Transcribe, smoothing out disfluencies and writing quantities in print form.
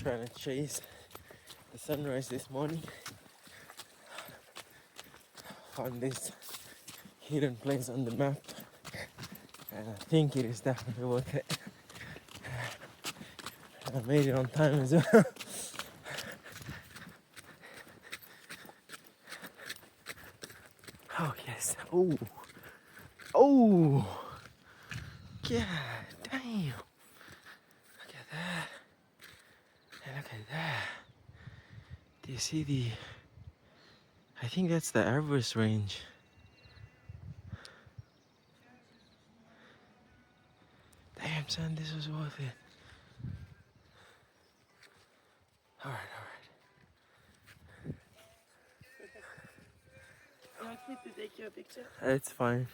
trying to chase the sunrise this morning. Found this hidden place on the map, and I think it is definitely worth it. I made it on time as well. Oh yes. Oh. Oh. God damn. Look at that. And look at that. Do you see the... I think that's the Everest range. Damn son, this was worth it. Alright, alright. You want me to take your picture? It's fine.